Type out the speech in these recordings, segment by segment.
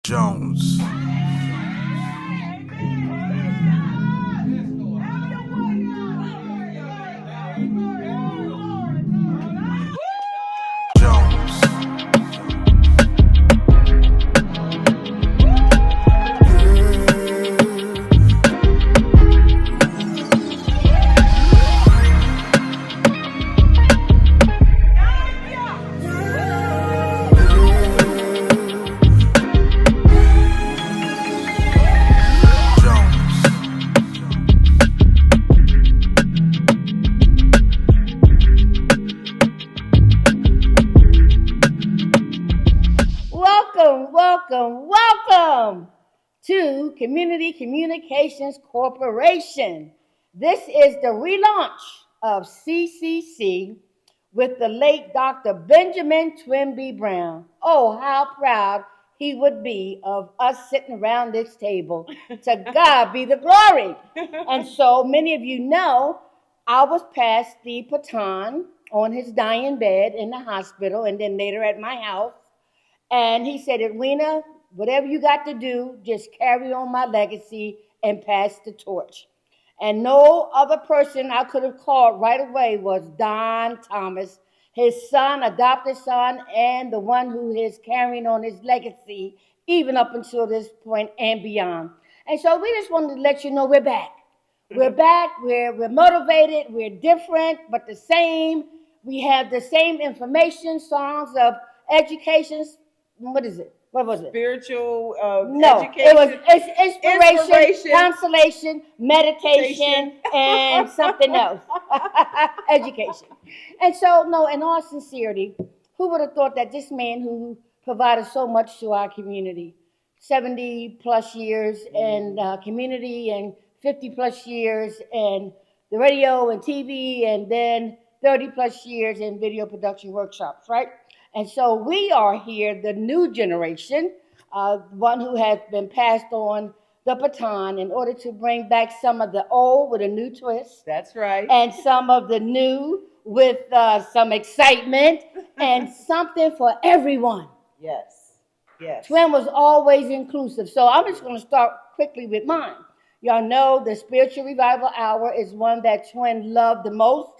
Jones. Jones. Welcome to Community Communications Corporation. This is the relaunch of CCC with the late Dr. Benjamin Twinby Brown. Oh, how proud he would be of us sitting around this table. To God be the glory. And so many of you know I was passed the baton on his dying bed in the hospital and then later at my house. And he said, Edwina, whatever you got to do, just carry on my legacy and pass the torch. And no other person I could have called right away was Don Thomas, his son, adopted son, and the one who is carrying on his legacy, even up until this point and beyond. And so we just wanted to let you know we're back. We're back, we're motivated, we're different, but the same. We have the same information, songs of education. What is it? What was it? Spiritual No, education. It's inspiration, consolation, meditation, and something else. Education. And so, no, in all sincerity, who would have thought that this man who provided so much to our community, 70 plus years in community and 50 plus years in the radio and TV, and then 30 plus years in video production workshops, right? And so we are here, the new generation, one who has been passed on the baton in order to bring back some of the old with a new twist. That's right. And some of the new with some excitement and something for everyone. Yes. Twin was always inclusive. So I'm just going to start quickly with mine. Y'all know the Spiritual Revival Hour is one that Twin loved the most.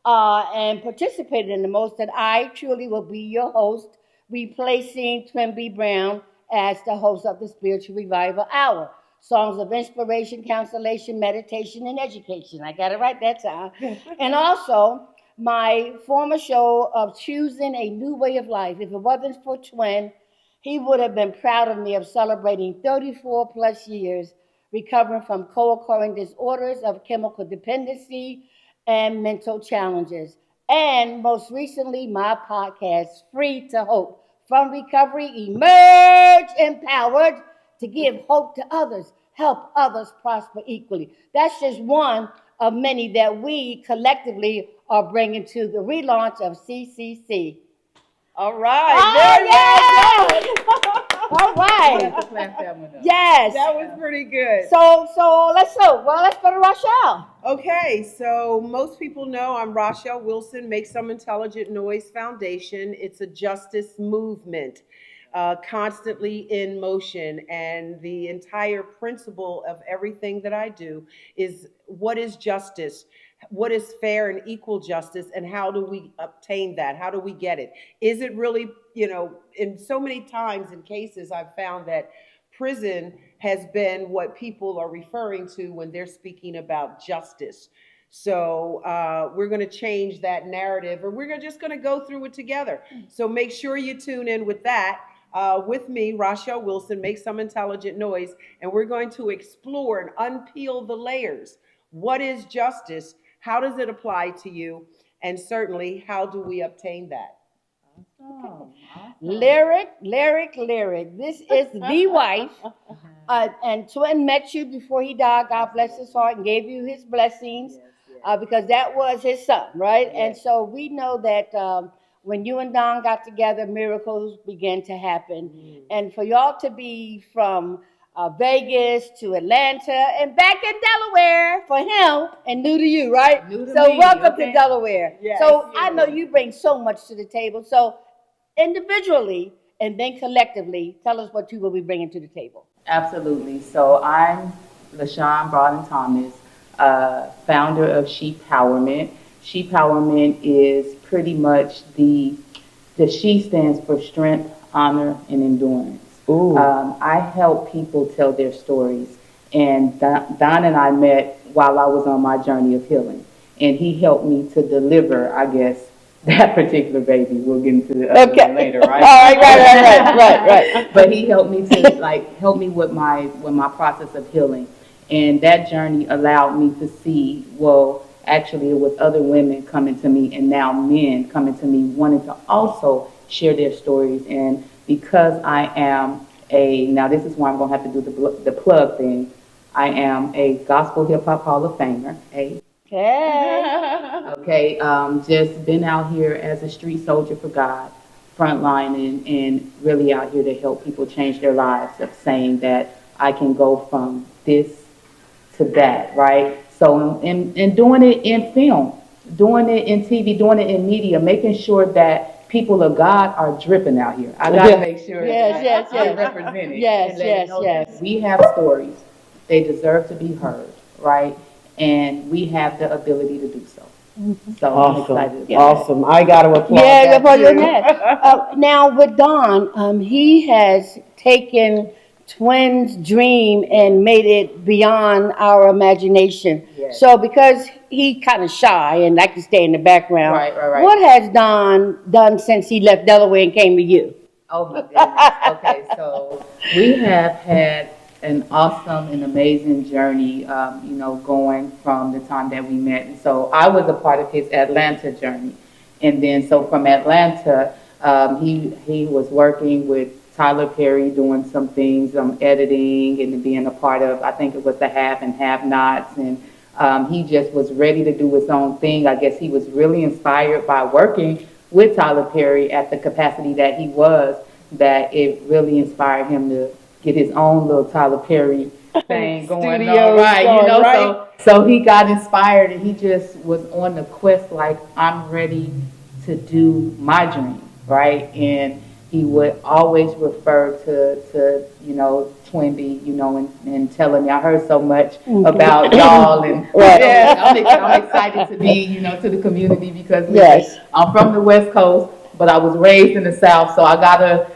And participated in the most, and I truly will be your host, replacing Twinby Brown as the host of the Spiritual Revival Hour. Songs of inspiration, consolation, meditation, and education. I got it right that time. And also, my former show of choosing a new way of life. If it wasn't for Twin, he would have been proud of me of celebrating 34 plus years recovering from co-occurring disorders of chemical dependency and mental challenges. And most recently, my podcast, Free to Hope. From recovery, emerge empowered to give hope to others, help others prosper equally. That's just one of many that we collectively are bringing to the relaunch of CCC. All right. All right. Yes. That was pretty good. So let's go. Well, let's go to Rochelle. Okay, so most people know I'm Rochelle Wilson, Make Some Intelligent Noise Foundation. It's a justice movement, constantly in motion. And the entire principle of everything that I do is what is justice? What is fair and equal justice, and how do we obtain that? How do we get it? Is it really, in so many times in cases, I've found that prison has been what people are referring to when they're speaking about justice. So we're going to change that narrative, or we're just going to go through it together. So make sure you tune in with that. With me, Rochelle Wilson, Make Some Intelligent Noise, and we're going to explore and unpeel the layers. What is justice? How does it apply to you? And certainly, how do we obtain that? Awesome. Lyric. This is the wife. And Twin met you before he died. God bless his heart and gave you his blessings because that was his son, right? Yes. And so we know that when you and Don got together, miracles began to happen. Mm-hmm. And for y'all to be from Vegas to Atlanta and back in Delaware for him and new to you, right? New to me, welcome to Delaware. Yes, so I know you bring so much to the table. So individually and then collectively tell us what you will be bringing to the table. Absolutely. So I'm LaShawn Broughton Thomas, founder of Sheeppowerment. Sheeppowerment is pretty much the she stands for strength, honor, and endurance. I help people tell their stories, and Don and I met while I was on my journey of healing, and he helped me to deliver, I guess, that particular baby. We'll get into the other one later, right? All right, right. But he helped me to help me with my process of healing, and that journey allowed me to see, well, actually, it was other women coming to me, and now men coming to me wanting to also share their stories. And because I am now this is where I'm going to have to do the plug thing. I am a Gospel Hip Hop Hall of Famer. Okay, just been out here as a street soldier for God, frontline, and really out here to help people change their lives, of saying that I can go from this to that, right? So, and doing it in film, doing it in TV, doing it in media, making sure that people of God are dripping out here. I got to make sure that I'm represented. Yes. We have stories. They deserve to be heard, right? And we have the ability to do so. So I'm excited. Awesome. I got to applaud that too. Now with Don, he has taken Twin's dream and made it beyond our imagination. Yes. So because he kind of shy and like to stay in the background, right. What has Don done since he left Delaware and came to you? Oh my goodness. Okay, so we have had an awesome and amazing journey, going from the time that we met. And so I was a part of his Atlanta journey. And then so from Atlanta, he was working with Tyler Perry, doing some things, editing and being a part of, I think it was the Have and Have Nots. And he just was ready to do his own thing. I guess he was really inspired by working with Tyler Perry at the capacity that he was, that it really inspired him to get his own little Tyler Perry thing going on. Right. So he got inspired, and he just was on the quest, like, I'm ready to do my dream, right? And he would always refer to Twinbee, and telling me, I heard so much about y'all, and I'm excited to be, to the community, because I'm from the West Coast, but I was raised in the South, so I gotta,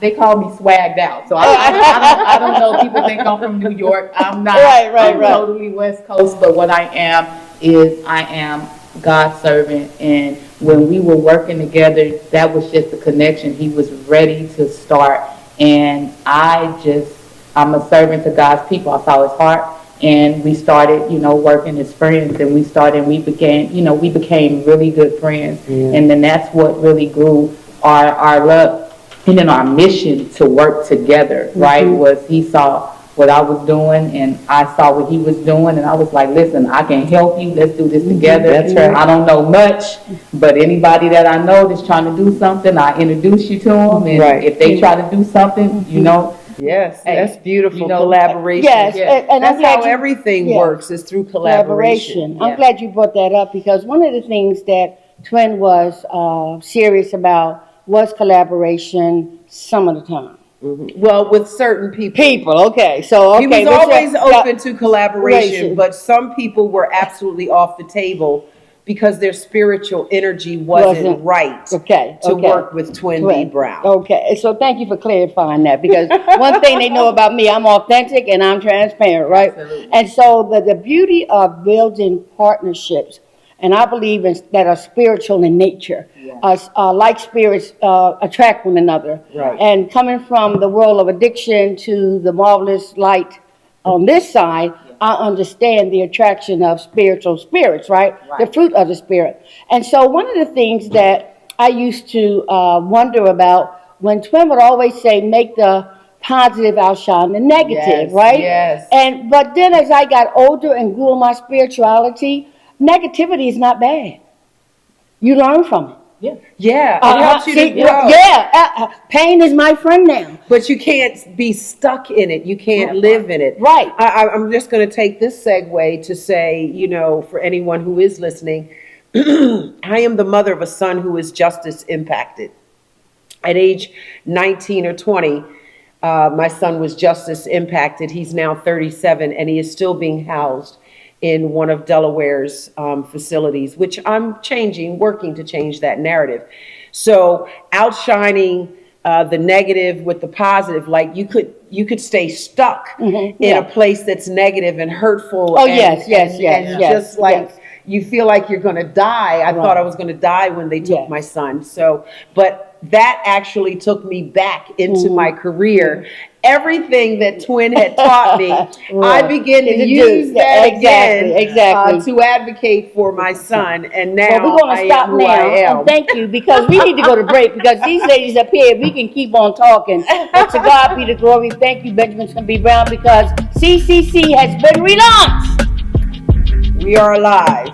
they call me swagged out, so I don't know, people think I'm from New York. I'm not. I'm totally West Coast, but what I am is I am God's servant. And when we were working together, that was just the connection. He was ready to start, and I'm a servant to God's people. I saw his heart, and we started, working as friends, and we became really good friends. And then that's what really grew our love, and then our mission to work together, right? Was he saw what I was doing, and I saw what he was doing, and I was like, listen, I can help you. Let's do this together. That's right. I don't know much, but anybody that I know that's trying to do something, I introduce you to them, and if they try to do something, Yes, that's beautiful. Collaboration. Yes, and that's how everything works, is through collaboration. I'm glad you brought that up, because one of the things that Twin was serious about was collaboration some of the time. Well, with certain people. Okay. So he was always open to collaboration, but some people were absolutely off the table because their spiritual energy wasn't right to work with Twin Brown. Okay, so thank you for clarifying that, because one thing they know about me, I'm authentic and I'm transparent, right? Absolutely. And so the beauty of building partnerships, and I believe that are spiritual in nature, like spirits attract one another. Right. And coming from the world of addiction to the marvelous light on this side, I understand the attraction of spiritual spirits, right? The fruit of the spirit. And so one of the things that I used to wonder about, when Twin would always say, make the positive outshine the negative, right? Yes. But then as I got older and grew in my spirituality, negativity is not bad. You learn from it. Yeah, it helps you to grow. Pain is my friend now. But you can't be stuck in it. You can't live in it. Right. I'm just going to take this segue to say, for anyone who is listening, I am the mother of a son who is justice impacted. At age 19 or 20, my son was justice impacted. He's now 37, and he is still being housed in one of Delaware's facilities, which I'm working to change that narrative. So outshining the negative with the positive, like you could stay stuck in a place that's negative and hurtful. Oh, and yes, just like yes. you feel like you're going to die. I thought I was going to die when they took my son. So, but that actually took me back into my career. Everything that Twin had taught me, I began to use that again to advocate for my son. And now we're going to stop now. I am. And thank you, because we need to go to break, because these ladies up here, we can keep on talking. But to God be the glory. Thank you, Benjamin Twin Brown, because CCC has been relaunched. We are alive.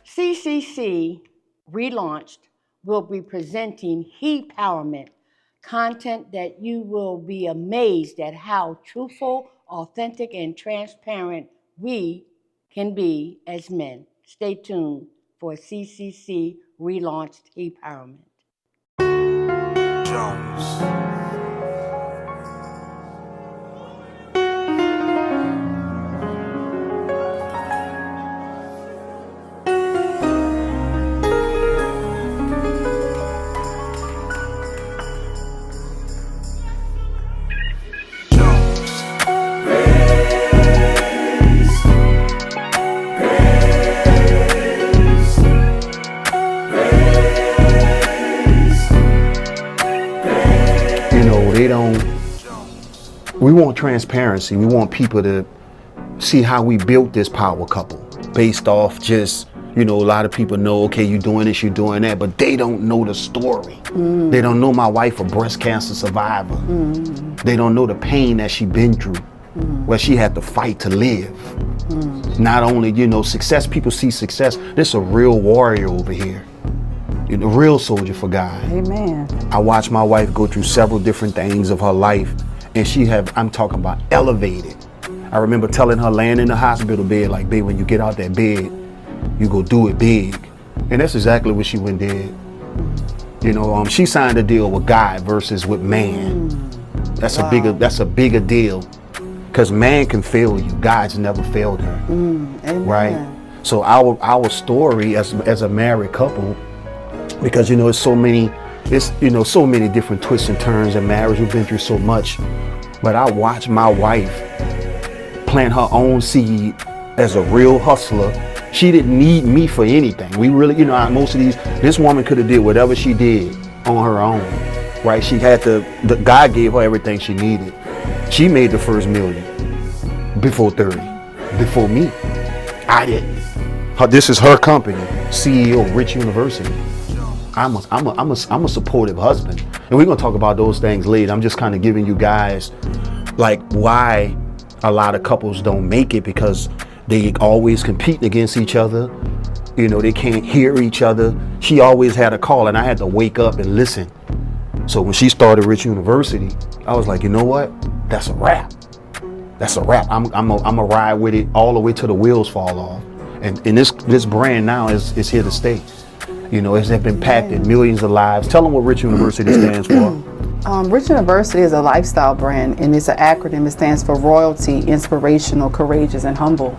CCC relaunched will be presenting He-Powerment, content that you will be amazed at how truthful, authentic, and transparent we can be as men. Stay tuned for CCC relaunched He-Powerment. Jones. We want transparency. We want people to see how we built this power couple based off just You know, a lot of people know, okay, you're doing this, you're doing that, but they don't know the story. They don't know my wife a breast cancer survivor. They don't know the pain that she been through, where she had to fight to live. Not only, you know, success, people see success. This a real warrior over here. You know, real soldier for God. Amen. I watched my wife go through several different things of her life, and I'm talking about elevated. I remember telling her laying in the hospital bed, like, babe, when you get out that bed, you go do it big. And that's exactly what she went and did. You know, she signed a deal with God versus with man. That's a bigger deal. Because man can fail you. God's never failed her. Amen. Right? So our story as a married couple, because you know so many different twists and turns in marriage. We've been through so much. But I watched my wife plant her own seed as a real hustler. She didn't need me for anything. We really, you know, most of this woman could have did whatever she did on her own, right? She had God gave her everything she needed. She made the first million before 30, before me. I didn't. This is her company, CEO of Rich University. I'm a supportive husband, and we're gonna talk about those things later. I'm just kind of giving you guys like why a lot of couples don't make it, because they always compete against each other. You know, they can't hear each other. She always had a call, and I had to wake up and listen. So when she started Rich University, I was like, you know what? That's a wrap. That's a wrap. I'm a ride with it all the way till the wheels fall off. And this brand now is here to stay. You know, it's been impacted millions of lives. Tell them what Rich University stands for. Rich University is a lifestyle brand, and it's an acronym. It stands for royalty, inspirational, courageous, and humble.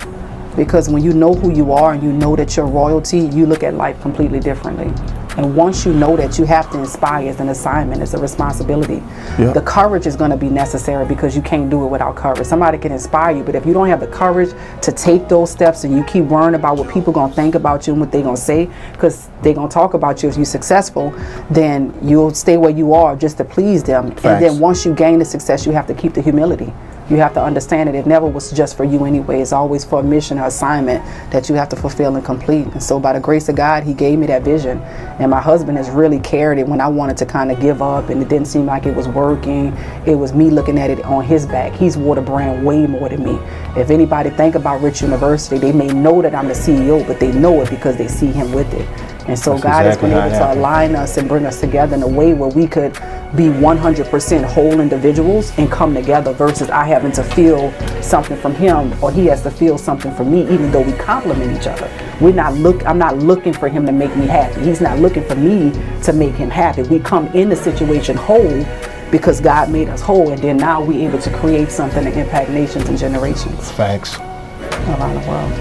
Because when you know who you are and you know that you're royalty, you look at life completely differently. And once you know that you have to inspire, as an assignment, it's a responsibility. Yeah. The courage is going to be necessary, because you can't do it without courage. Somebody can inspire you, but if you don't have the courage to take those steps and you keep worrying about what people going to think about you and what they're going to say, because they're going to talk about you if you're successful, then you'll stay where you are just to please them. Facts. And then once you gain the success, you have to keep the humility. You have to understand that it never was just for you anyway. It's always for a mission or assignment that you have to fulfill and complete. And so by the grace of God, he gave me that vision. And my husband has really carried it when I wanted to kind of give up and it didn't seem like it was working. It was me looking at it on his back. He's wore the brand way more than me. If anybody think about Rich University, they may know that I'm the CEO, but they know it because they see him with it. And so that's God exactly has been able to align us and bring us together in a way where we could be 100% whole individuals and come together, versus I having to feel something from him or he has to feel something from me, even though we complement each other. I'm not looking for him to make me happy. He's not looking for me to make him happy. We come in the situation whole because God made us whole, and then now we're able to create something that impact nations and generations. Facts. Around the world.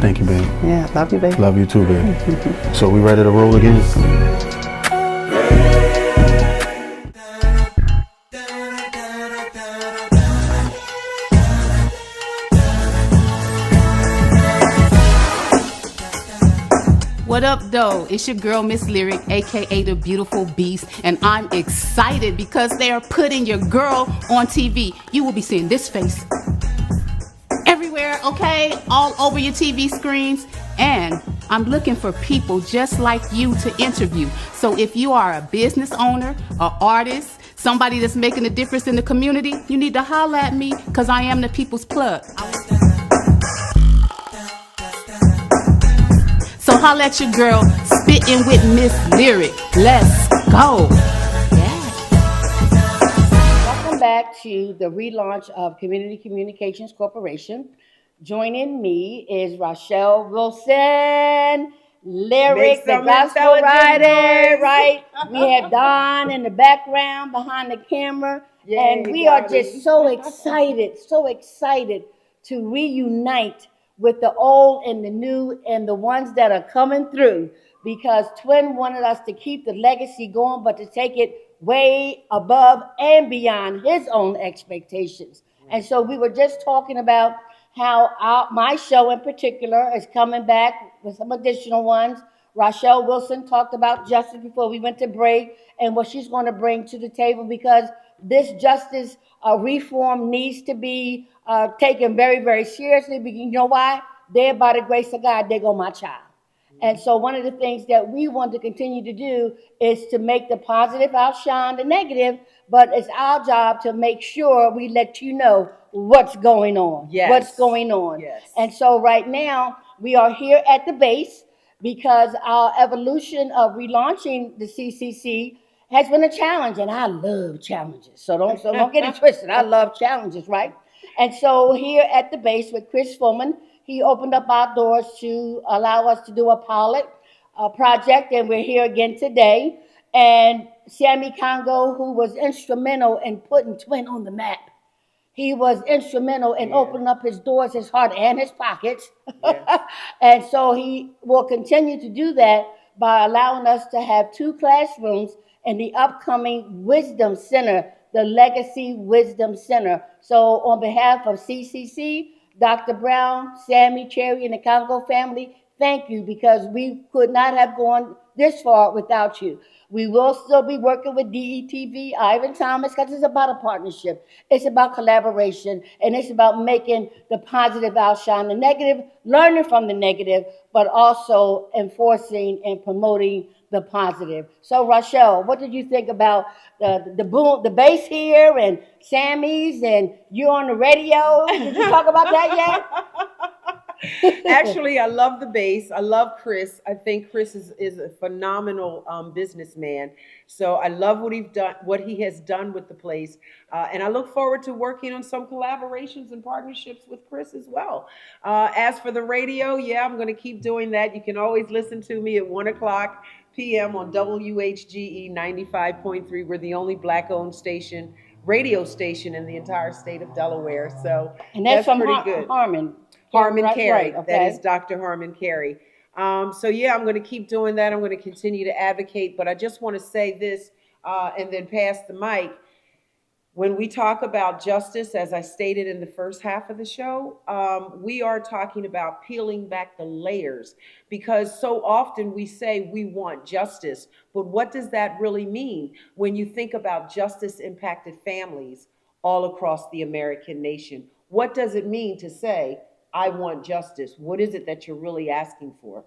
Thank you, babe. Yeah, love you, babe. Love you too, babe. So we ready to roll again? What up, though? It's your girl, Miss Lyric, aka the Beautiful Beast, and I'm excited because they are putting your girl on TV. You will be seeing this face everywhere, okay? All over your TV screens. And I'm looking for people just like you to interview. So if you are a business owner, an artist, somebody that's making a difference in the community, you need to holler at me, because I am the people's plug. So holla at your girl, spitting with Miss Lyric. Let's go. Yeah. Welcome back to the relaunch of Community Communications Corporation. Joining me is Rochelle Wilson, Lyric, the gospel writer, right? We have Don in the background behind the camera. Yay, and we are just so excited to reunite with the old and the new and the ones that are coming through, because Twin wanted us to keep the legacy going, but to take it way above and beyond his own expectations. And so we were just talking about how my show in particular is coming back with some additional ones. Rochelle Wilson talked about justice before we went to break and what she's going to bring to the table, because this justice reform needs to be taken very, very seriously. Because you know why? There, by the grace of God, there go my child. And so one of the things that we want to continue to do is to make the positive outshine the negative, but it's our job to make sure we let you know what's going on. Yes. What's going on. Yes. And so right now we are here at the base because our evolution of relaunching the CCC has been a challenge, and I love challenges. So don't get it twisted. I love challenges, right? And so here at the base with Chris Fullman, he opened up our doors to allow us to do a pilot project, and we're here again today. And Sammy Congo, who was instrumental in putting Twin on the map. He was instrumental in opening up his doors, his heart, and his pockets. Yes. And so he will continue to do that by allowing us to have 2 classrooms in the upcoming Wisdom Center, the Legacy Wisdom Center. So on behalf of CCC, Dr. Brown, Sammy, Cherry, and the Congo family, thank you, because we could not have gone this far without you. We will still be working with DETV, Ivan Thomas, because it's about a partnership. It's about collaboration, and it's about making the positive outshine the negative, learning from the negative, but also enforcing and promoting the positive. So, Rochelle, what did you think about the bass here and Sammy's and you on the radio? Did you talk about that yet? Actually, I love the bass. I love Chris. I think Chris is a phenomenal businessman. So I love what he has done with the place. And I look forward to working on some collaborations and partnerships with Chris as well. As for the radio, yeah, I'm going to keep doing that. You can always listen to me at 1:00 p.m. on WHGE 95.3. We're the only Black-owned radio station in the entire state of Delaware. So and that's from pretty good. Harmon Carey. Right, okay. That is Dr. Harmon Carey. So yeah, I'm going to keep doing that. I'm going to continue to advocate, but I just want to say this and then pass the mic. When we talk about justice, as I stated in the first half of the show, we are talking about peeling back the layers, because so often we say we want justice, but what does that really mean when you think about justice impacted families all across the American nation? What does it mean to say, I want justice? What is it that you're really asking for?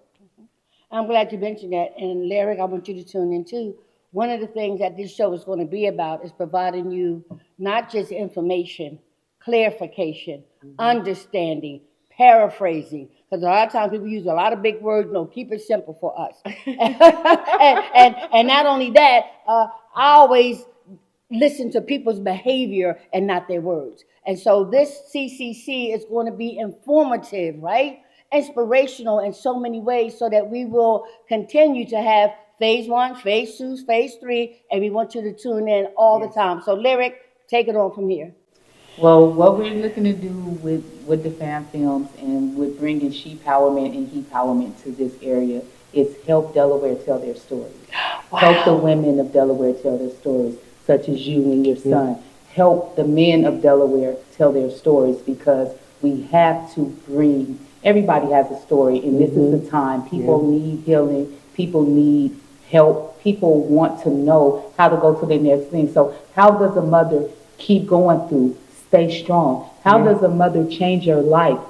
I'm glad you mentioned that. And Larry, I want you to tune in too. One of the things that this show is going to be about is providing you not just information, clarification, understanding, paraphrasing. Because a lot of times people use a lot of big words. No, keep it simple for us. and not only that, I always listen to people's behavior and not their words. And so this CCC is going to be informative, right? Inspirational in so many ways, so that we will continue to have phase 1, phase 2, phase 3, and we want you to tune in all the time. So Lyric, take it on from here. Well, what we're looking to do with the fan films and with bringing she-powerment and he-powerment to this area is help Delaware tell their stories. Wow. Help the women of Delaware tell their stories, such as you and your son. Help the men of Delaware tell their stories, because we have to bring, everybody has a story, and this is the time. People need healing. People need help. People want to know how to go to the next thing. So how does a mother keep going through, stay strong? How does a mother change her life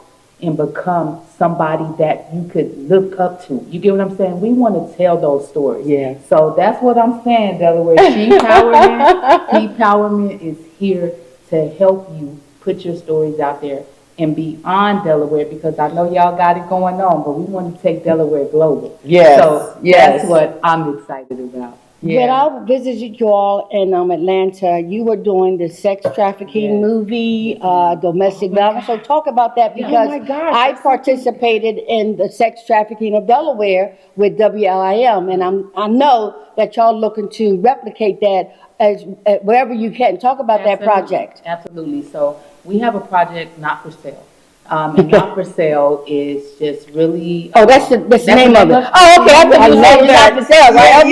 and become somebody that you could look up to? You get what I'm saying? We want to tell those stories. Yeah. So that's what I'm saying, Delaware. She-powerment is here to help you put your stories out there and beyond Delaware, because I know y'all got it going on, but we want to take Delaware global. Yes. So that's what I'm excited about. When I visited you all in Atlanta, you were doing the sex trafficking movie, domestic violence. So talk about that, because I participated in the sex trafficking of Delaware with WLIM, and I know that y'all looking to replicate that as wherever you can. Talk about that project. Absolutely. So we have a project, Not For Sale. And Not For Sale is just really... that's the name of it. Oh, okay. I love that. Not For Sale, right?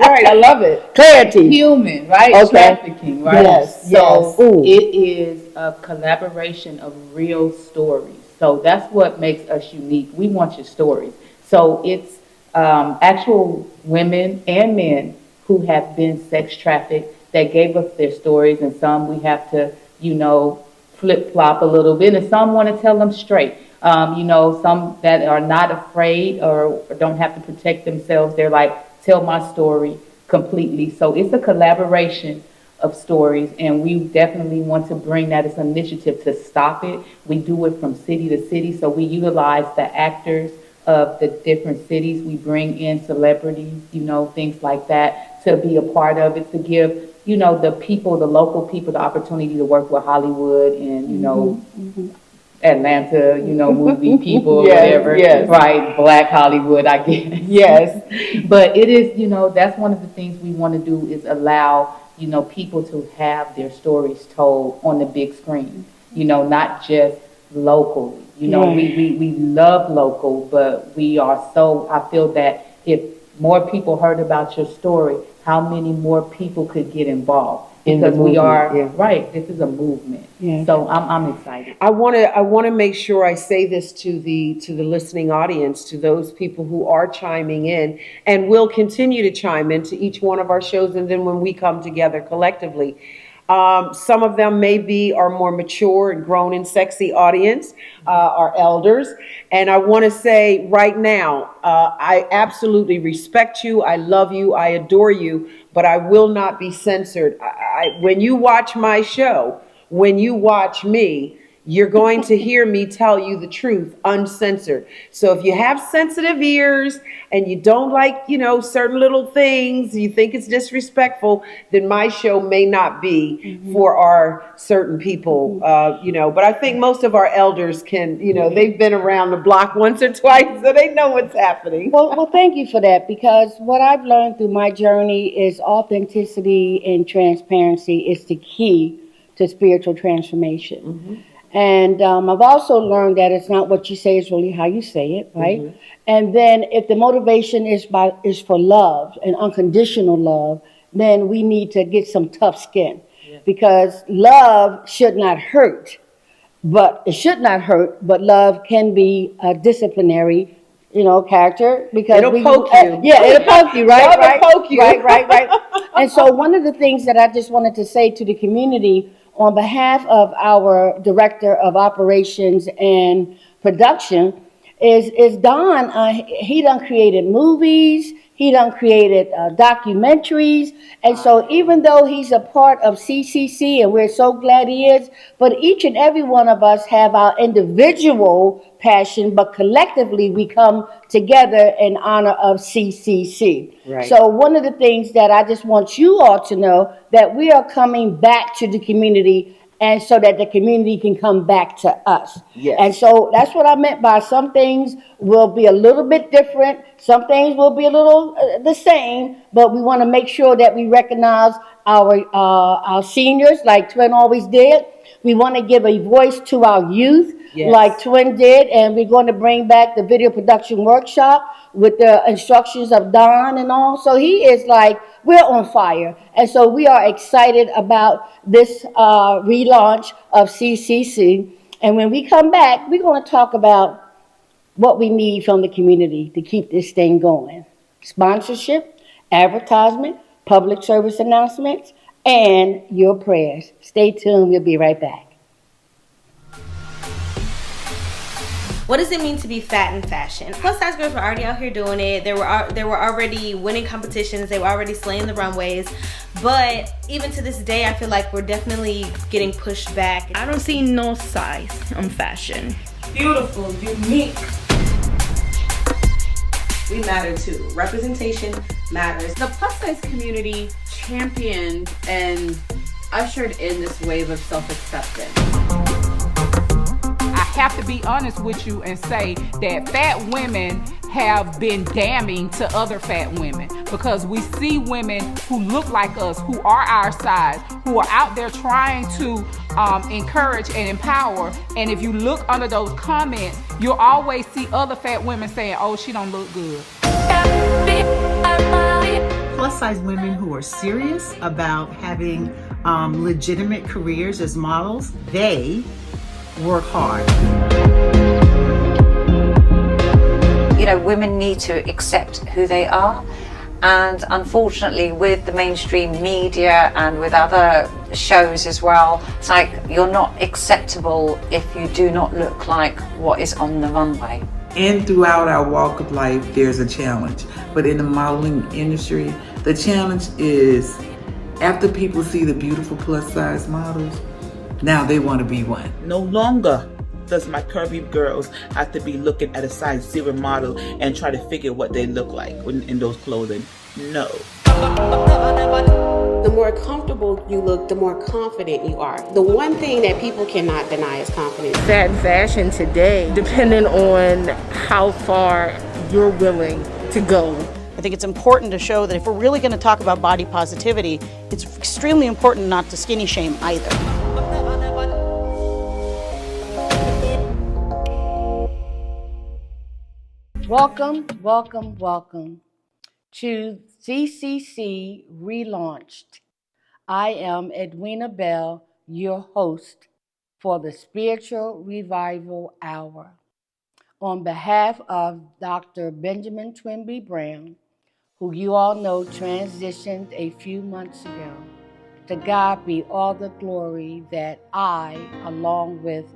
Right. I love it. Clarity. Human, right? Okay. Trafficking, right? Yes. So it is a collaboration of real stories. So that's what makes us unique. We want your stories. So it's actual women and men who have been sex trafficked that gave us their stories, and some we have to, flip-flop a little bit, and some want to tell them straight. Some that are not afraid or don't have to protect themselves. They're like, tell my story completely. So it's a collaboration of stories, and we definitely want to bring that as an initiative to stop it. We do it from city to city, so we utilize the actors of the different cities. We bring in celebrities, things like that, to be a part of it, to give, the local people the opportunity to work with Hollywood and, Atlanta, movie people, Yes, whatever, yes. right? Black Hollywood, I guess. Yes. But it is, that's one of the things we want to do is allow, people to have their stories told on the big screen, not just locally. Right. We love local, but I feel that if more people heard about your story, how many more people could get involved? Because we are, right, this is a movement. Yeah. So I'm excited. I want to make sure I say this to the listening audience, to those people who are chiming in and will continue to chime into each one of our shows, and then when we come together collectively. Some of them may be our more mature and grown and sexy audience, our elders. And I want to say right now, I absolutely respect you. I love you. I adore you, but I will not be censored. When you watch my show, when you watch me, you're going to hear me tell you the truth uncensored. So if you have sensitive ears and you don't like, certain little things, you think it's disrespectful, then my show may not be for our certain people, But I think most of our elders can, they've been around the block once or twice, so they know what's happening. Well, thank you for that, because what I've learned through my journey is authenticity and transparency is the key to spiritual transformation. And I've also learned that it's not what you say, it's really how you say it, right? And then if the motivation is for love and unconditional love, then we need to get some tough skin, because love should not hurt, but it should not hurt, but love can be a disciplinary, character, because It'll poke you. It'll poke you, right? Love will Right, poke you. right. And so one of the things that I just wanted to say to the community on behalf of our Director of Operations and Production is Don. He done created movies, he done created documentaries, and so even though he's a part of CCC, and we're so glad he is, but each and every one of us have our individual passion, but collectively we come together in honor of CCC. Right. So one of the things that I just want you all to know, that we are coming back to the community, and so that the community can come back to us. Yes. And so that's what I meant by some things will be a little bit different, some things will be a little the same, but we want to make sure that we recognize our seniors like Twin always did. We want to give a voice to our youth, like Twin did, and we're going to bring back the video production workshop with the instructions of Don and all. So he is like, we're on fire. And so we are excited about this relaunch of CCC. And when we come back, we're going to talk about what we need from the community to keep this thing going. Sponsorship, advertisement, public service announcements, and your prayers. Stay tuned. We'll be right back. What does it mean to be fat in fashion? Plus size girls were already out here doing it. They were already winning competitions. They were already slaying the runways. But even to this day, I feel like we're definitely getting pushed back. I don't see no size on fashion. Beautiful, unique. We matter too. Representation matters. The plus size community championed and ushered in this wave of self-acceptance. I have to be honest with you and say that fat women have been damning to other fat women, because we see women who look like us, who are our size, who are out there trying to encourage and empower. And if you look under those comments, you'll always see other fat women saying, oh, she don't look good. Plus size women who are serious about having legitimate careers as models, they work hard. You know, women need to accept who they are, and unfortunately with the mainstream media and with other shows as well. It's like you're not acceptable if you do not look like what is on the runway. And throughout our walk of life, there's a challenge. But in the modeling industry, the challenge is after people see the beautiful plus size models, now they want to be one. No longer does my curvy girls have to be looking at a size 0 model and try to figure what they look like in those clothing. No. The more comfortable you look, the more confident you are. The one thing that people cannot deny is confidence. Fat fashion today, depending on how far you're willing to go. I think it's important to show that if we're really going to talk about body positivity, it's extremely important not to skinny shame either. Welcome, welcome, welcome to CCC Relaunched. I am Edwina Bell, your host for the Spiritual Revival Hour. On behalf of Dr. Benjamin Twimby Brown, who you all know transitioned a few months ago, to God be all the glory that I, along with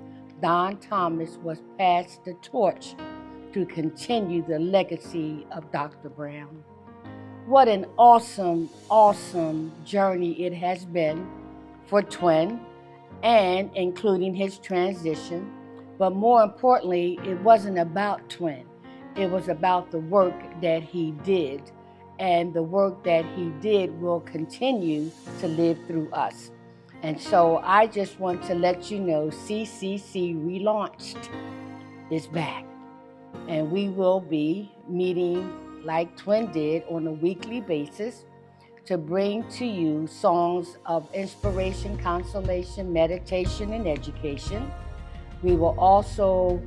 Don Thomas, was passed the torch to continue the legacy of Dr. Brown. What an awesome, awesome journey it has been for Twin, and including his transition. But more importantly, it wasn't about Twin. It was about the work that he did. And the work that he did will continue to live through us. And so I just want to let you know CCC Relaunched is back. And we will be meeting like Twin did on a weekly basis to bring to you songs of inspiration, consolation, meditation, and education. We will also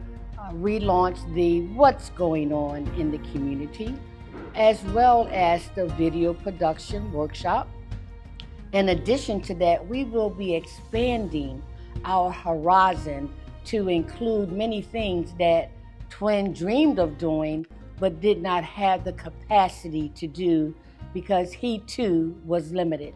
relaunch the What's Going On in the Community, as well as the video production workshop. In addition to that, we will be expanding our horizon to include many things that Twin dreamed of doing, but did not have the capacity to do because he too was limited.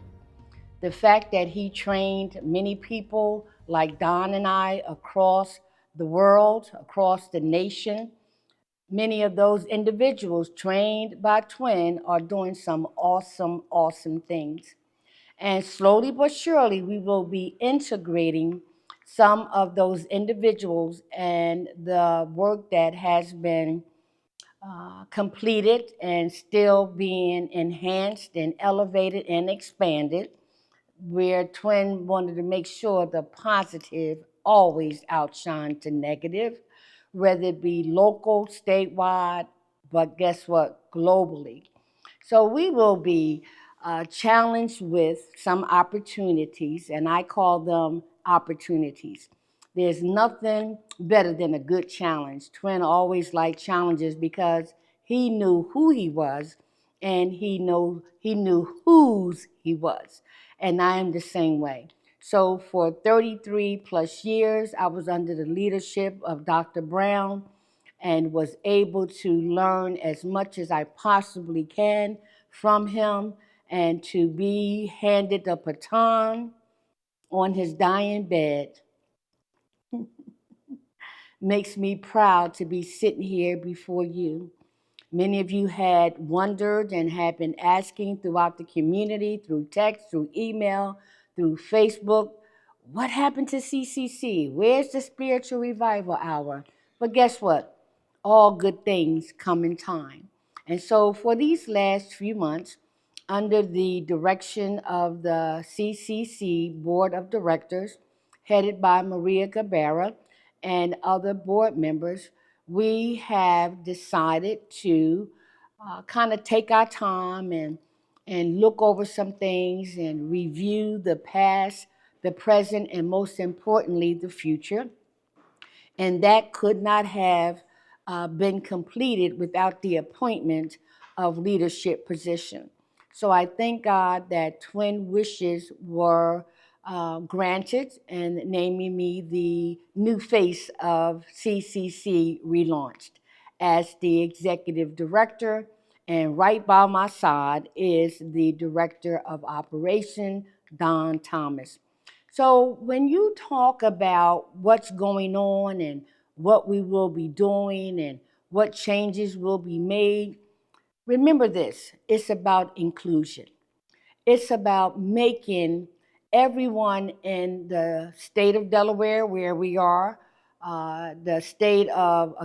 The fact that he trained many people like Don and I across the world, across the nation, many of those individuals trained by Twin are doing some awesome, awesome things. And slowly but surely, we will be integrating some of those individuals and the work that has been completed and still being enhanced and elevated and expanded, where Twin wanted to make sure the positive always outshined the negative, whether it be local, statewide, but guess what, globally. So we will be challenged with some opportunities, and I call them opportunities. There's nothing better than a good challenge. Twin always liked challenges because he knew who he was and he knew whose he was. And I am the same way. So for 33 plus years, I was under the leadership of Dr. Brown and was able to learn as much as I possibly can from him, and to be handed the baton on his dying bed makes me proud to be sitting here before you. Many of you had wondered and have been asking throughout the community, through text, through email, through Facebook, what happened to CCC? Where's the Spiritual Revival Hour? But guess what? All good things come in time. And so for these last few months, under the direction of the CCC Board of Directors, headed by Maria Gabarra and other board members, we have decided to kind of take our time and look over some things and review the past, the present, and most importantly, the future. And that could not have been completed without the appointment of leadership position. So I thank God that twin wishes were granted and naming me the new face of CCC Relaunched as the executive director. And right by my side is the director of operation, Don Thomas. So when you talk about what's going on and what we will be doing and what changes will be made, remember this, it's about inclusion. It's about making everyone in the state of Delaware, where we are, the state of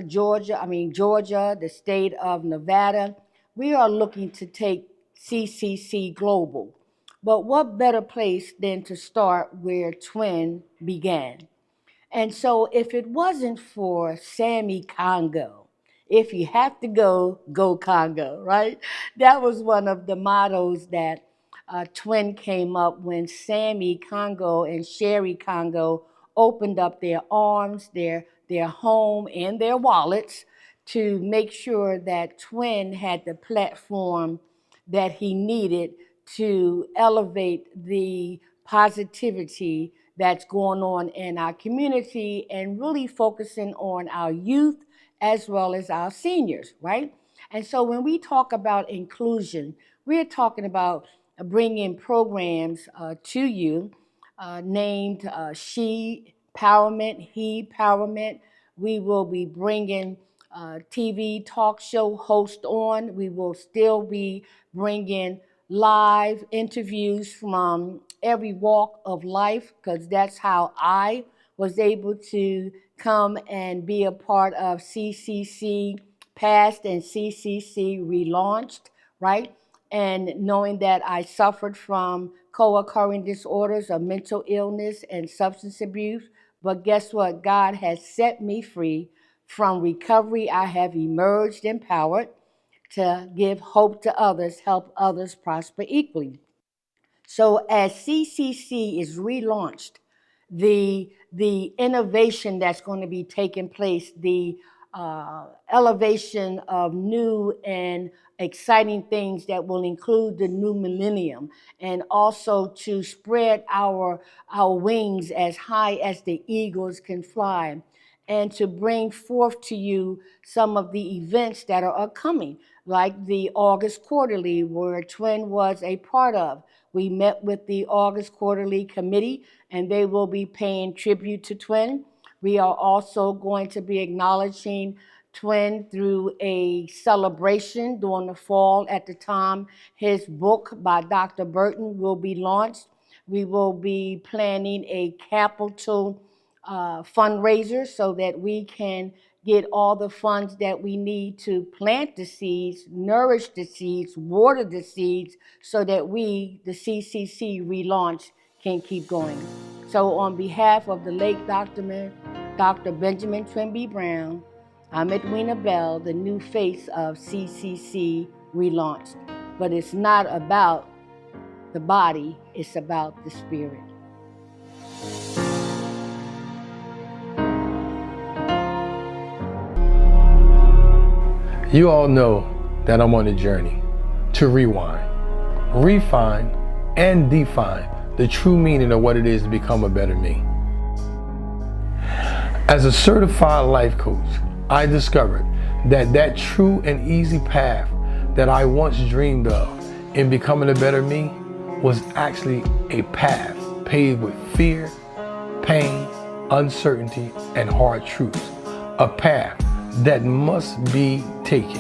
Georgia, the state of Nevada. We are looking to take CCC global. But what better place than to start where Twin began? And so if it wasn't for Sammy Congo, if you have to go, go Congo, right? That was one of the mottos that Twin came up when Sammy Congo and Sherry Congo opened up their arms, their home, and their wallets to make sure that Twin had the platform that he needed to elevate the positivity that's going on in our community and really focusing on our youth as well as our seniors, right? And so when we talk about inclusion, we're talking about bringing programs to you named She Empowerment, He Empowerment. We will be bringing TV talk show host on. We will still be bringing live interviews from every walk of life, because that's how I was able to come and be a part of CCC Past and CCC Relaunched, right? And knowing that I suffered from co-occurring disorders of mental illness and substance abuse. But guess what? God has set me free from recovery. I have emerged empowered to give hope to others, help others prosper equally. So as CCC is relaunched, the innovation that's going to be taking place, the elevation of new and exciting things that will include the new millennium, and also to spread our wings as high as the eagles can fly, and to bring forth to you some of the events that are upcoming, like the August Quarterly, where Twin was a part of. We met with the August Quarterly Committee, and they will be paying tribute to Twin. We are also going to be acknowledging Twin through a celebration during the fall at the time his book by Dr. Burton will be launched. We will be planning a capital fundraiser so that we can get all the funds that we need to plant the seeds, nourish the seeds, water the seeds, so that we, the CCC relaunch, can keep going. So on behalf of the late Dr. Benjamin Twin Brown, I'm Edwina Bell, the new face of CCC relaunched. But it's not about the body, it's about the spirit. You all know that I'm on a journey to rewind, refine, and define the true meaning of what it is to become a better me. As a certified life coach, I discovered that true and easy path that I once dreamed of in becoming a better me was actually a path paved with fear, pain, uncertainty, and hard truths. A path that must be taken.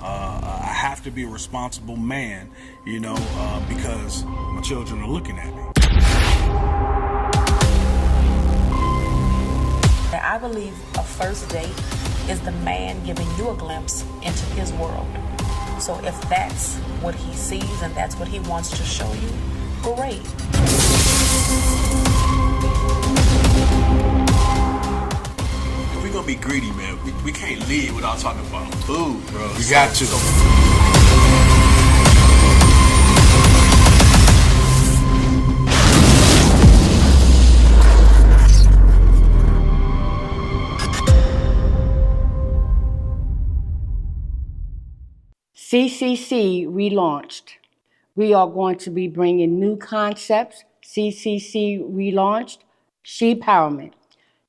I have to be a responsible man, because my children are looking at me. I believe a first date is the man giving you a glimpse into his world. So if that's what he sees and that's what he wants to show you, great. If we're gonna be greedy, man, we can't leave without talking about food, bro. You got to. CCC relaunched. We are going to be bringing new concepts. CCC relaunched, She-Powerment.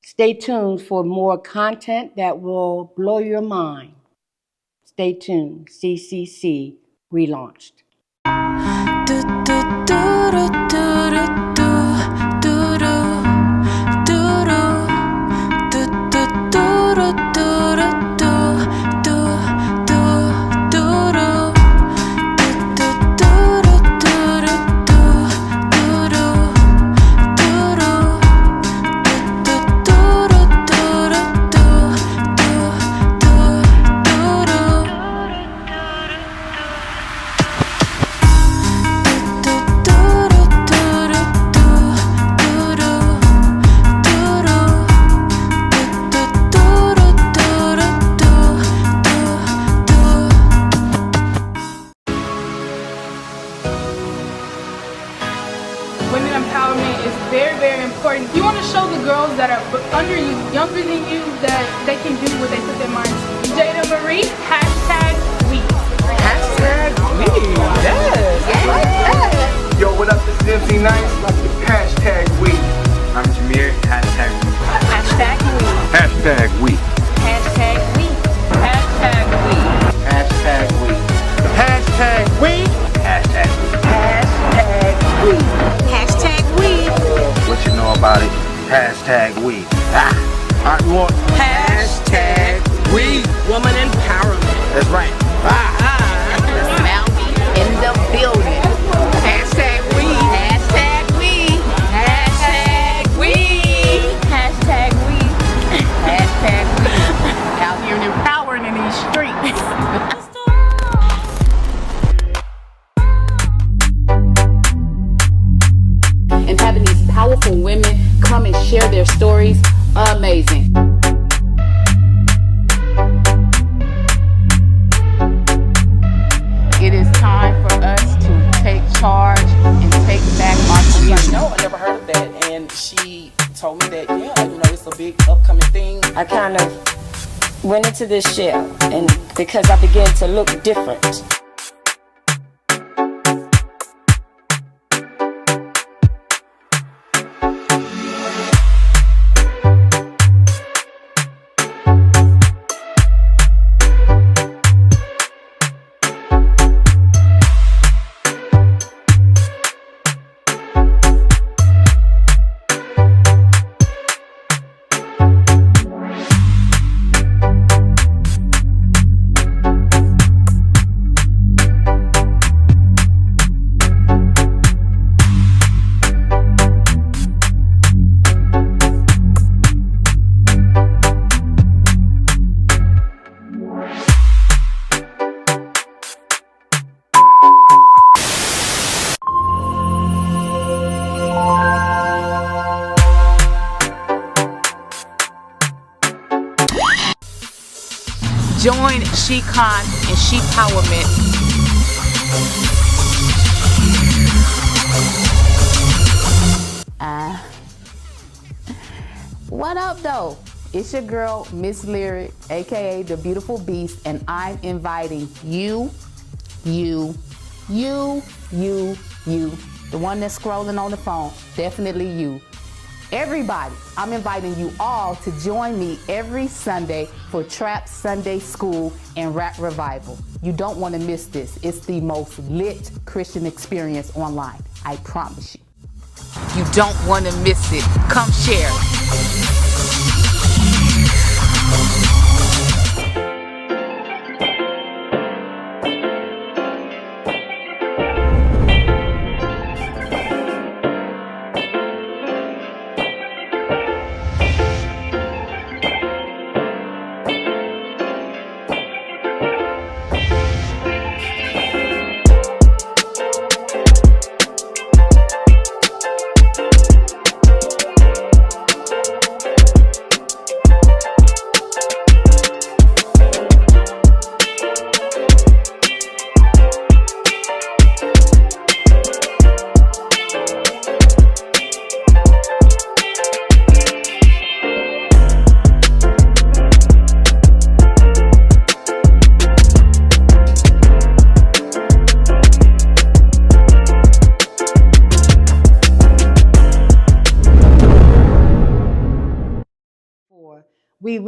Stay tuned for more content that will blow your mind. Stay tuned. CCC relaunched. Women empowerment is very, very important. You want to show the girls that are under you, younger than you, that they can do what they put their minds to. Jada Marie, #we. #we, yes. Yo, what up, this is MC Nice, #we. I'm Jameer, #we. #we. #we. #we. #we. #we. we. What you know about it? #we. Alright, we want #we. Woman empowerment. That's right. Malby in the building. #we. #we. #we. #we. Out here and empowering in these streets. And having these powerful women come and share their stories, amazing. It is time for us to take charge and take back our community. No, I never heard of that, and she told me that, yeah, you know, it's a big upcoming thing. I kind of went into this shell, and because I began to look different. Join She-Con and She-Powerment. What up, though? It's your girl, Miss Lyric, aka the Beautiful Beast, and I'm inviting you, the one that's scrolling on the phone, definitely you. Everybody, I'm inviting you all to join me every Sunday for Trap Sunday School and Rap Revival. You don't want to miss this. It's the most lit Christian experience online. I promise you. You don't want to miss it. Come share.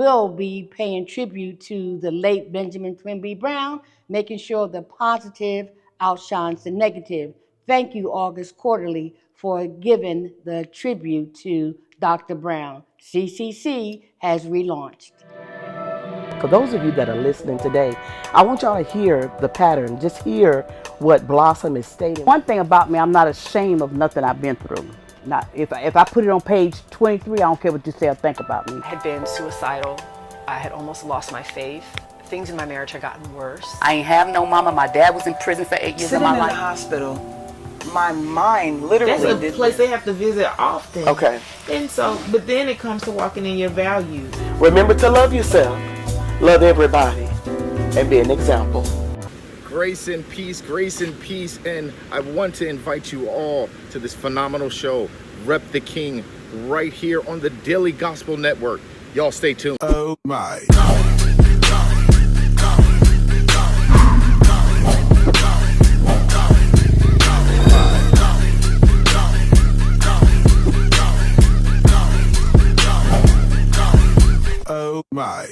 will be paying tribute to the late Benjamin Twin Brown, making sure the positive outshines the negative. Thank you, August Quarterly, for giving the tribute to Dr. Brown. CCC has relaunched. For those of you that are listening today, I want y'all to hear the pattern. Just hear what Blossom is stating. One thing about me, I'm not ashamed of nothing I've been through. Not if I put it on page 23, I don't care what you say or think about me. I had been suicidal. I had almost lost my faith. Things in my marriage had gotten worse. I ain't have no mama. My dad was in prison for 8 years of my life. Sitting in the hospital, my mind literally. That's a place they have to visit often. Okay. And so, but then it comes to walking in your values. Remember to love yourself, love everybody, and be an example. Grace and peace, and I want to invite you all to this phenomenal show, Rep the King, right here on the Daily Gospel Network. Y'all stay tuned. Oh my. Oh my.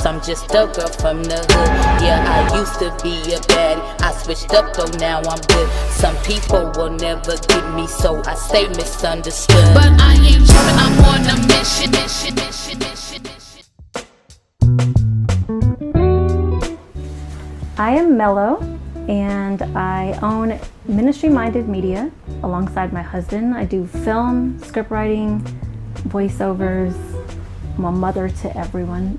I'm just a girl from the hood. Yeah, I used to be a baddie. I switched up though, now I'm good. Some people will never get me, so I stay misunderstood. But I ain't tripping, I'm on a mission. I am Mello, and I own Ministry Minded Media alongside my husband. I do film, script writing, voiceovers. I'm a mother to everyone.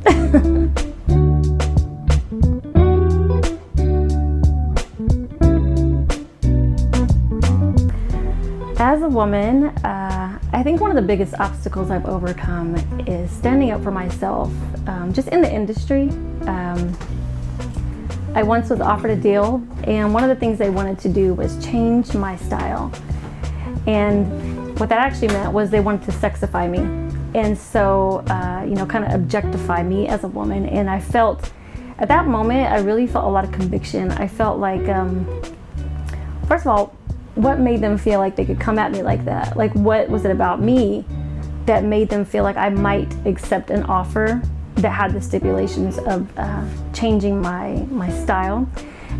As a woman, I think one of the biggest obstacles I've overcome is standing up for myself, just in the industry. I once was offered a deal, and one of the things they wanted to do was change my style. And what that actually meant was they wanted to sexify me. And so, kind of objectify me as a woman. And I felt, at that moment, I really felt a lot of conviction. I felt like, first of all, what made them feel like they could come at me like that? Like, what was it about me that made them feel like I might accept an offer that had the stipulations of changing my style?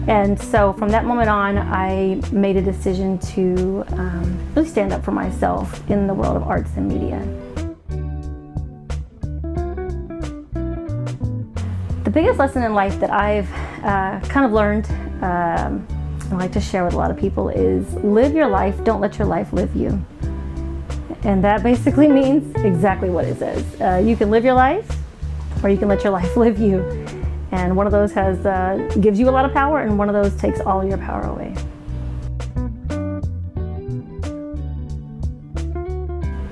And so from that moment on, I made a decision to really stand up for myself in the world of arts and media. The biggest lesson in life that I've kind of learned, I like to share with a lot of people, is live your life, don't let your life live you. And that basically means exactly what it says. You can live your life, or you can let your life live you. And one of those gives you a lot of power, and one of those takes all your power away.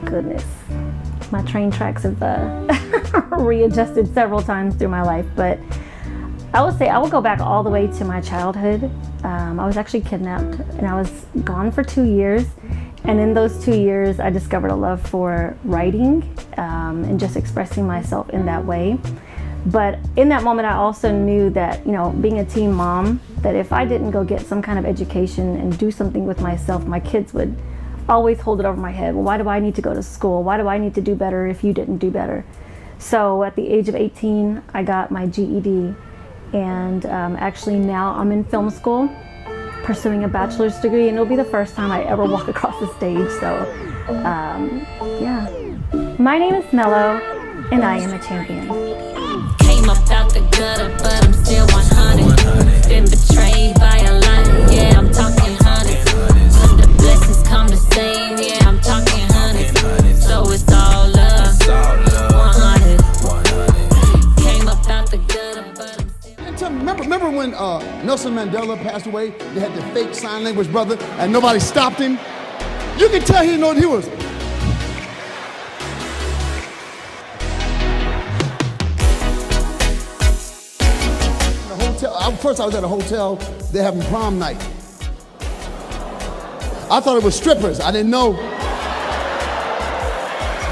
Goodness. My train tracks have readjusted several times through my life, but I would say I will go back all the way to my childhood. I was actually kidnapped, and I was gone for 2 years. And in those 2 years, I discovered a love for writing and just expressing myself in that way. But in that moment, I also knew that, you know, being a teen mom, that if I didn't go get some kind of education and do something with myself, my kids would always hold it over my head. Well, why do I need to go to school? Why do I need to do better if you didn't do better? So at the age of 18, I got my GED. And actually now I'm in film school, pursuing a bachelor's degree, and it'll be the first time I ever walk across the stage. So, yeah. My name is Mello, and I am a champion. Came up out the gutter, but I'm still 100. Been betrayed by a lot, yeah, I'm talking hundreds. When the blessings come the same, yeah, I'm talking hundreds. So it's all love, 100. Came up out the gutter, but I'm still... Remember when Nelson Mandela passed away? They had the fake sign language brother, and nobody stopped him? You could tell he didn't know what he was. First, I was at a hotel, they're having prom night. I thought it was strippers, I didn't know.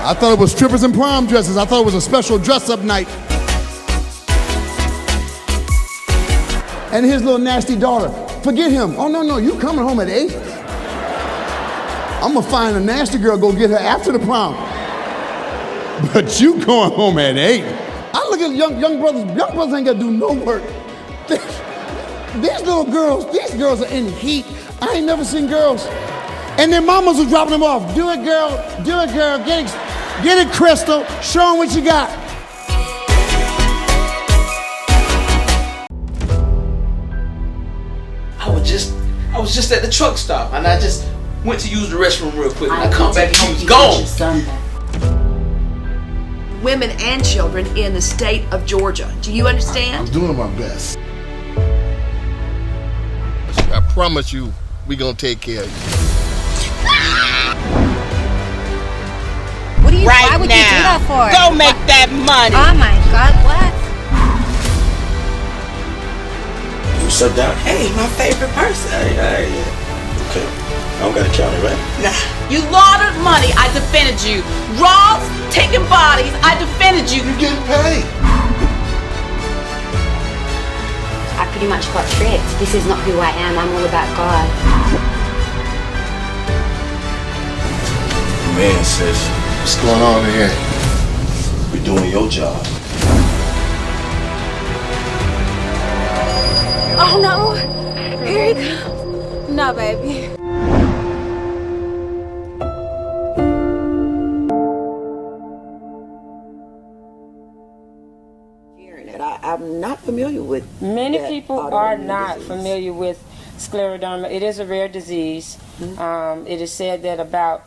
I thought it was strippers and prom dresses. I thought it was a special dress-up night. And his little nasty daughter, forget him. Oh, no, you coming home at 8? I'm gonna find a nasty girl, go get her after the prom. But you going home at 8. I look at young brothers ain't gotta do no work. These little girls, these girls are in heat. I ain't never seen girls. And their mamas are dropping them off. Do it, girl, get it, Crystal, show them what you got. I was just at the truck stop and I just went to use the restroom real quick and I come back and he was gone. Women and children in the state of Georgia. Do you understand? I'm doing my best. I promise you, we gonna take care of you. Why would you do that for? Go make that money. Oh my God, what? You sit down. Hey, my favorite person. Hey, okay. I don't gotta count it, right? Nah. You laundered money, I defended you. Robbed, taking bodies, I defended you. You getting paid. I pretty much got tricked. This is not who I am. I'm all about God. Man, sis, what's going on here? We're doing your job. Oh no! Here he comes. No, baby. I'm not familiar with Many that people are not familiar with scleroderma. It is a rare disease. It is said that about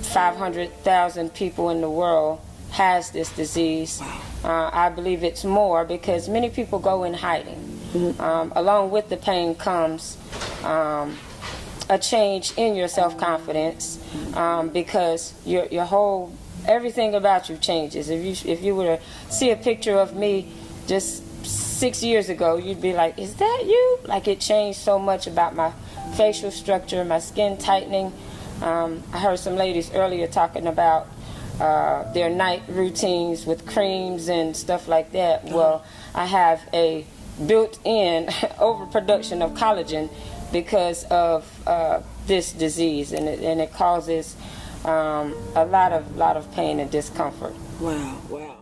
500,000 people in the world has this disease. I believe it's more because many people go in hiding. Along with the pain comes a change in your self-confidence because your whole everything about you changes. If you were to see a picture of me just 6 years ago, you'd be like, is that you? Like, it changed so much about my facial structure, my skin tightening. I heard some ladies earlier talking about their night routines with creams and stuff like that. Well, I have a built-in overproduction of collagen because of this disease, and it causes a lot of pain and discomfort. Wow.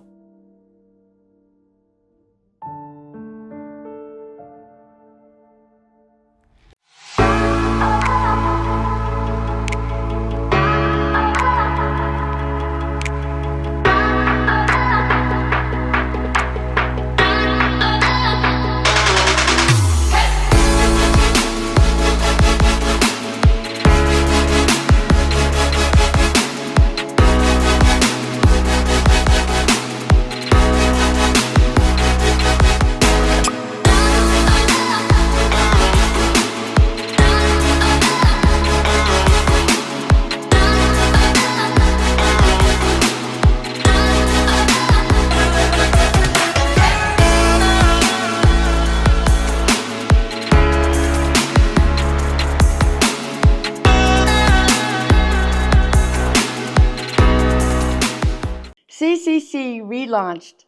Ccc relaunched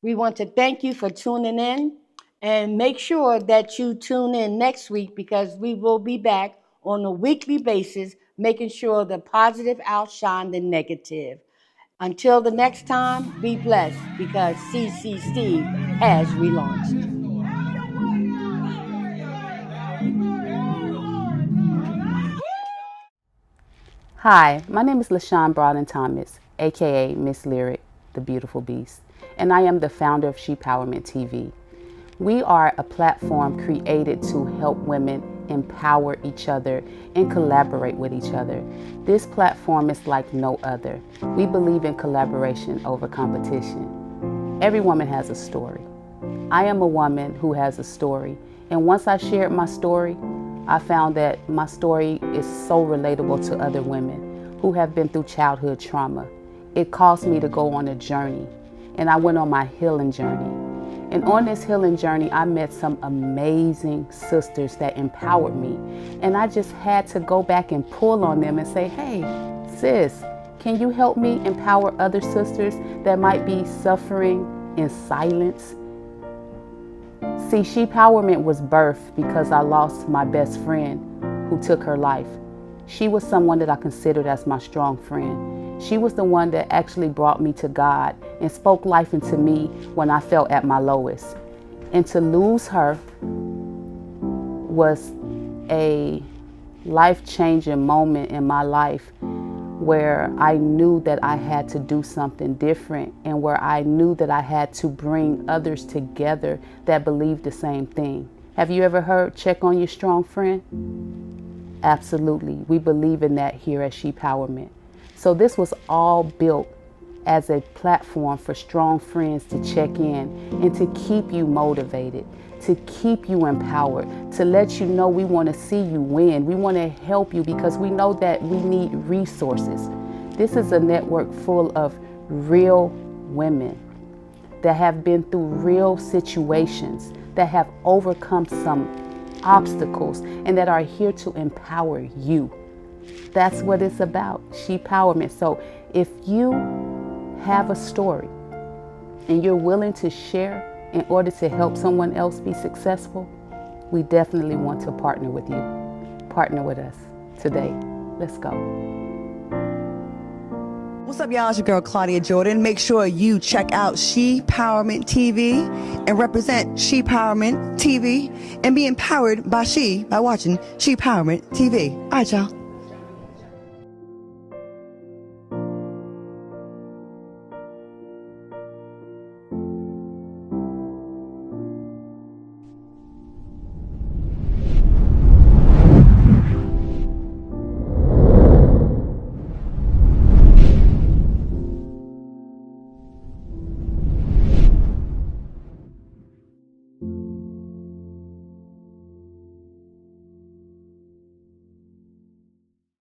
We want to thank you for tuning in, and make sure that you tune in next week because we will be back on a weekly basis, making sure the positive outshine the negative. Until the next time, be blessed because CCC has relaunched. Hi, my name is LaShawn Broughton Thomas, aka Miss Lyric, the Beautiful Beast, and I am the founder of Shepowerment TV. We are a platform created to help women empower each other and collaborate with each other. This platform is like no other. We believe in collaboration over competition. Every woman has a story. I am a woman who has a story, and once I shared my story, I found that my story is so relatable to other women who have been through childhood trauma. It caused me to go on a journey, and I went on my healing journey. And on this healing journey, I met some amazing sisters that empowered me. And I just had to go back and pull on them and say, hey, sis, can you help me empower other sisters that might be suffering in silence? See, Shepowerment was birthed because I lost my best friend who took her life. She was someone that I considered as my strong friend. She was the one that actually brought me to God and spoke life into me when I felt at my lowest. And to lose her was a life-changing moment in my life where I knew that I had to do something different and where I knew that I had to bring others together that believed the same thing. Have you ever heard check on your strong friend? Absolutely. We believe in that here at Shepowerment. So this was all built as a platform for strong friends to check in and to keep you motivated, to keep you empowered, to let you know we want to see you win. We want to help you because we know that we need resources. This is a network full of real women that have been through real situations, that have overcome some obstacles, and that are here to empower you. That's what it's about, Shepowerment. So if you have a story and you're willing to share in order to help someone else be successful, we definitely want to partner with you. Partner with us today. Let's go. What's up, y'all? It's your girl, Claudia Jordan. Make sure you check out Shepowerment TV and represent Shepowerment TV and be empowered by watching Shepowerment TV. All right, y'all.